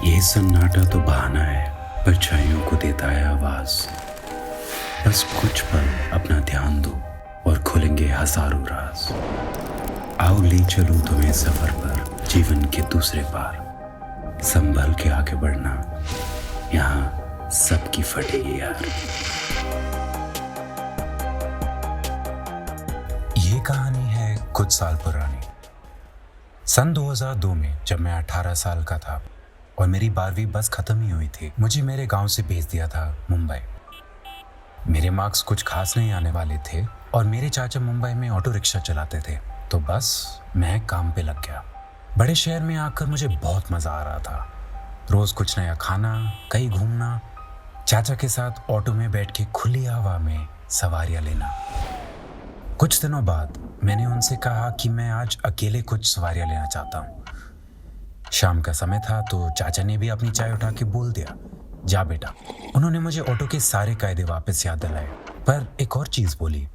ये सन्नाटा तो बहाना है, परछाइयों को देता है आवाज। बस कुछ पल अपना ध्यान दो और खुलेंगे हजारों राज। आओ ले चलूं तुम्हें सफर पर, जीवन के दूसरे पार। संभल के आगे बढ़ना, यहाँ सबकी फटेगी यार। ये कहानी है कुछ साल पुरानी। सन 2002 में जब मैं 18 साल का था और मेरी 12वीं बस खत्म ही हुई थी, मुझे मेरे गांव से भेज दिया था मुंबई। मेरे मार्क्स कुछ खास नहीं आने वाले थे और मेरे चाचा मुंबई में ऑटो रिक्शा चलाते थे, तो बस मैं काम पे लग गया। बड़े शहर में आकर मुझे बहुत मज़ा आ रहा था। रोज़ कुछ नया खाना, कहीं घूमना, चाचा के साथ ऑटो में बैठ के खुली हवा में सवारियाँ लेना। कुछ दिनों बाद मैंने उनसे कहा कि मैं आज अकेले कुछ सवारियाँ लेना चाहता हूँ। शाम का समय था तो चाचा ने भी अपनी चाय उठा के बोल दिया, जा बेटा। उन्होंने मुझे ऑटो के सारे कायदे वापस याद दिलाए, पर एक और चीज़ बोली,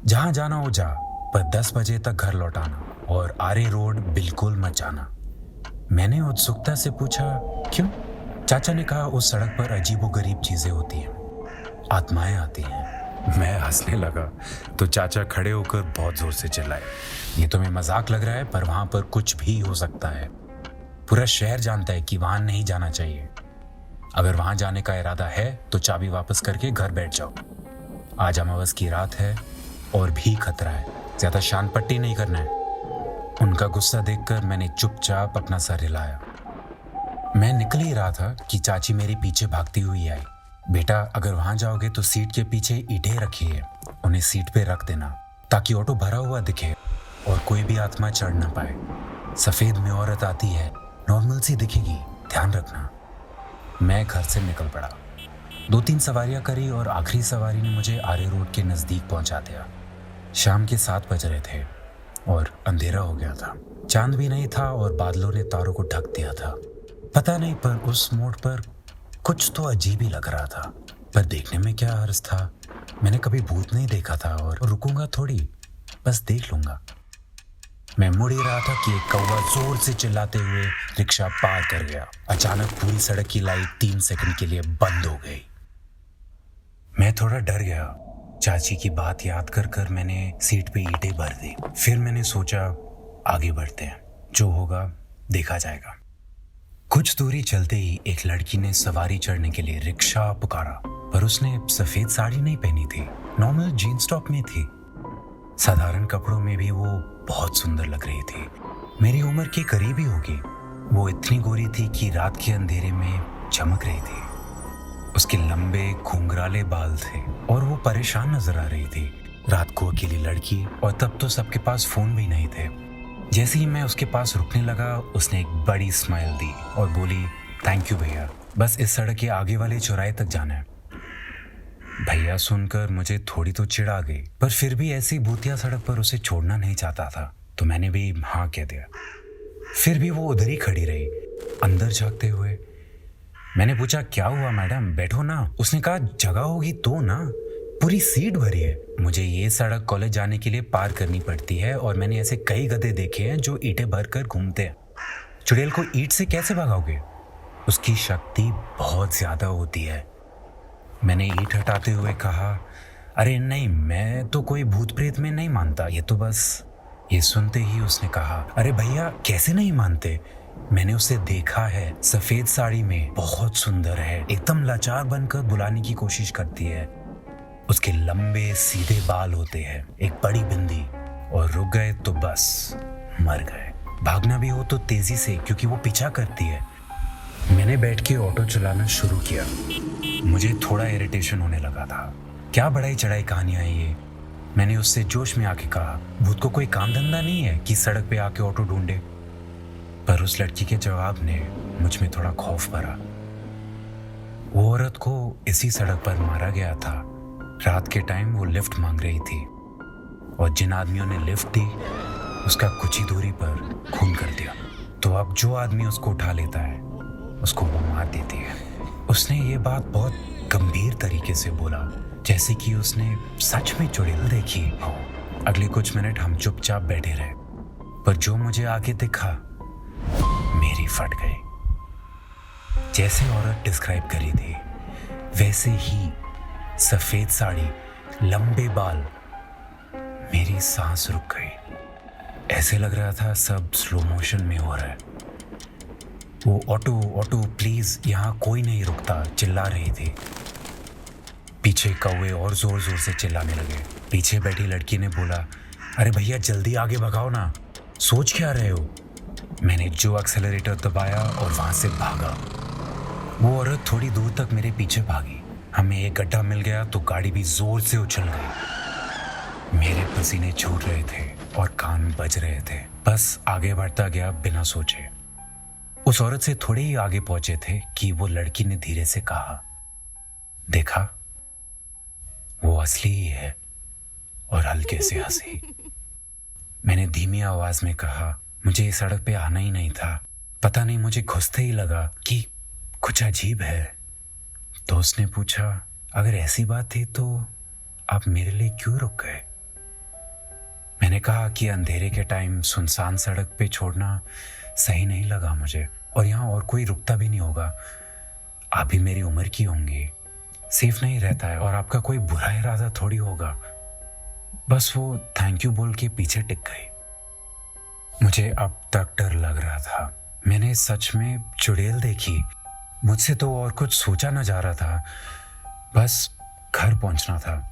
जहाँ जाना हो जा, पर 10 बजे तक घर लौटाना और आरे रोड बिल्कुल मत जाना। मैंने उत्सुकता से पूछा, क्यों? चाचा ने कहा, उस सड़क पर अजीबोगरीब चीज़ें होती हैं, आत्माएं आती हैं। मैं हंसने लगा तो चाचा खड़े होकर बहुत जोर से चिल्लाए, ये तुम्हें मजाक लग रहा है, पर वहां पर कुछ भी हो सकता है। पूरा शहर जानता है कि वहां नहीं जाना चाहिए। अगर वहां जाने का इरादा है तो चाबी वापस करके घर बैठ जाओ। आज अमावस की रात है और भी खतरा है, ज्यादा शान पट्टी नहीं करना है। उनका गुस्सा देखकर मैंने चुपचाप अपना सर हिलाया। मैं निकल ही रहा था कि चाची मेरे पीछे भागती हुई आई, बेटा अगर वहां जाओगे तो सीट के पीछे ईंटें रखी है, उन्हें सीट पे रख देना ताकि ऑटो भरा हुआ दिखे और कोई भी आत्मा चढ़ ना पाए। सफेद में औरत आती है, नॉर्मल सी दिखेगी, ध्यान रखना। मैं घर से निकल पड़ा। 2-3 सवारियां करी और आखिरी सवारी ने मुझे आरे रोड के नजदीक पहुंचा दिया। शाम के 7 बज रहे थे और अंधेरा हो गया था। चांद भी नहीं था और बादलों ने तारों को ढक दिया था। पता नहीं, पर उस मोड़ पर कुछ तो अजीब ही लग रहा था, पर देखने में क्या अर्ज था। मैंने कभी भूत नहीं देखा था और रुकूंगा थोड़ी, बस देख लूंगा। मैं मुड़ ही रहा था कि एक कौवा जोर से चिल्लाते हुए रिक्शा पार कर गया। अचानक पूरी सड़क की लाइट 3 सेकंड के लिए बंद हो गई। मैं थोड़ा डर गया। चाची की बात याद कर कर मैंने सीट पे ईंटें भर दी। फिर मैंने सोचा, आगे बढ़ते हैं, जो होगा देखा जाएगा। कुछ दूरी चलते ही एक लड़की ने सवारी चढ़ने के लिए रिक्शा पुकारा, पर उसने सफेद साड़ी नहीं पहनी थी, नॉर्मल जीन्स टॉप में थी। साधारण कपड़ों में भी वो बहुत सुंदर लग रही थी, मेरी उम्र के करीब ही होगी। वो इतनी गोरी थी कि रात के अंधेरे में चमक रही थी। उसके लंबे घुंघराले बाल थे और वो परेशान नजर आ रही थी। रात को अकेली लड़की, और तब तो सबके पास फोन भी नहीं थे। जैसे ही मैं उसके पास रुकने लगा, उसने एक बड़ी स्माइल दी और बोली, थैंक यू भैया, बस इस सड़क के आगे वाले चौराहे तक जाना है। भैया सुनकर मुझे थोड़ी तो चिढ़ आ गई, पर फिर भी ऐसी भूतिया सड़क पर उसे छोड़ना नहीं चाहता था, तो मैंने भी हाँ कह दिया। फिर भी वो उधर ही खड़ी रही, अंदर झांकते हुए। मैंने पूछा, क्या हुआ मैडम, बैठो ना। उसने कहा, जगह होगी तो ना, पूरी सीट भरी है। मुझे ये सड़क कॉलेज जाने के लिए पार करनी पड़ती है और मैंने ऐसे कई गधे देखे हैं जो ईंटें भरकर घूमते हैं। चुड़ैल को ईंट से कैसे भगाओगे? उसकी शक्ति बहुत ज्यादा होती है। मैंने ईंट हटाते हुए कहा, अरे नहीं, मैं तो कोई भूत प्रेत में नहीं मानता, ये तो बस। ये सुनते ही उसने कहा, अरे भैया कैसे नहीं मानते, मैंने उसे देखा है, सफेद साड़ी में, बहुत सुंदर है, एकदम लाचार बनकर बुलाने की कोशिश करती है। उसके लंबे सीधे बाल होते हैं, एक बड़ी बिंदी, और रुक गए तो बस मर गए। भागना भी हो तो तेजी से, क्योंकि वो पीछा करती है। मैंने बैठ के ऑटो चलाना शुरू किया। मुझे थोड़ा इरिटेशन होने लगा था। क्या बढ़ाई चढ़ाई कहानियां हैं ये। मैंने उससे जोश में आके कहा, भूत को कोई काम धंधा नहीं है कि सड़क पे आके ऑटो ढूंढे? पर उस लड़की के जवाब ने मुझ में थोड़ा खौफ भरा। वो औरत को इसी सड़क पर मारा गया था। रात के टाइम वो लिफ्ट मांग रही थी और जिन आदमियों ने लिफ्ट दी, उसका कुछ ही दूरी पर खून कर दिया। तो अब जो आदमी उसको उठा लेता है, उसको वो मार देती है। उसने ये बात बहुत गंभीर तरीके से बोला, जैसे कि उसने सच में चुड़ैल देखी हो। अगले कुछ मिनट हम चुपचाप बैठे रहे, पर जो मुझे आगे दिखा, मेरी फट गई। जैसे औरत डिस्क्राइब करी थी वैसे ही, सफेद साड़ी, लंबे बाल। मेरी सांस रुक गई। ऐसे लग रहा था सब स्लो मोशन में हो रहा है। वो ऑटो ऑटो प्लीज, यहाँ कोई नहीं रुकता, चिल्ला रही थी। पीछे कौवे और जोर जोर से चिल्लाने लगे। पीछे बैठी लड़की ने बोला, अरे भैया जल्दी आगे भगाओ ना, सोच क्या रहे हो। मैंने जो एक्सेलरेटर दबाया और वहां से भागा। वो औरत थोड़ी दूर तक मेरे पीछे भागी। हमें एक गड्ढा मिल गया तो गाड़ी भी जोर से उछल गई। मेरे पसीने छूट रहे थे और कान बज रहे थे। बस आगे बढ़ता गया बिना सोचे। उस औरत से थोड़े ही आगे पहुंचे थे कि वो लड़की ने धीरे से कहा, देखा वो असली ही है, और हल्के से हंसी। मैंने धीमी आवाज में कहा, मुझे इस सड़क पे आना ही नहीं था, पता नहीं मुझे घुसते ही लगा कि कुछ अजीब है। तो उसने पूछा, अगर ऐसी बात थी तो आप मेरे लिए क्यों रुक गए। मैंने कहा कि अंधेरे के टाइम सुनसान सड़क पे छोड़ना सही नहीं लगा मुझे, और यहाँ और कोई रुकता भी नहीं होगा। आप भी मेरी उम्र की होंगी, सेफ नहीं रहता है, और आपका कोई बुरा इरादा थोड़ी होगा। बस वो थैंक यू बोल के पीछे टिक गई। मुझे अब तक डर लग रहा था। मैंने सच में चुड़ैल देखी। मुझसे तो और कुछ सोचा न जा रहा था, बस घर पहुंचना था।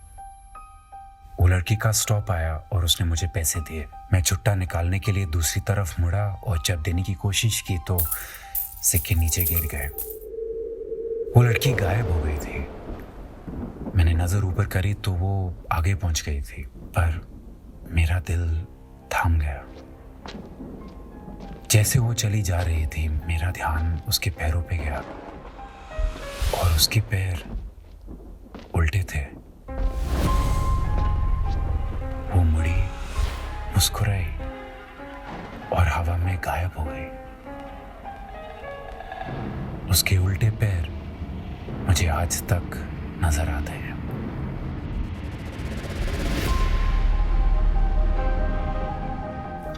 वो लड़की का स्टॉप आया और उसने मुझे पैसे दिए। मैं चुट्टा निकालने के लिए दूसरी तरफ मुड़ा और जब देने की कोशिश की तो सिक्के नीचे गिर गए। वो लड़की गायब हो गई थी। मैंने नजर ऊपर करी तो वो आगे पहुंच गई थी, पर मेरा दिल थाम गया। जैसे वो चली जा रही थी मेरा ध्यान उसके पैरों पे गया, और उसके पैर उल्टे थे। वो मुड़ी, मुस्कुराई और हवा में गायब हो गई। उसके उल्टे पैर मुझे आज तक नजर आते हैं।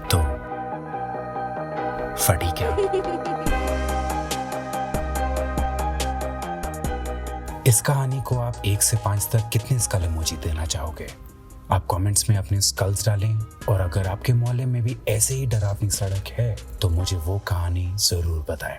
तो फटी क्या? इस कहानी को आप 1 से 5 तक कितने स्कल इमोजी देना चाहोगे? आप कमेंट्स में अपने स्कल्स डालें, और अगर आपके मोहल्ले में भी ऐसे ही डरावनी सड़क है तो मुझे वो कहानी जरूर बताएं।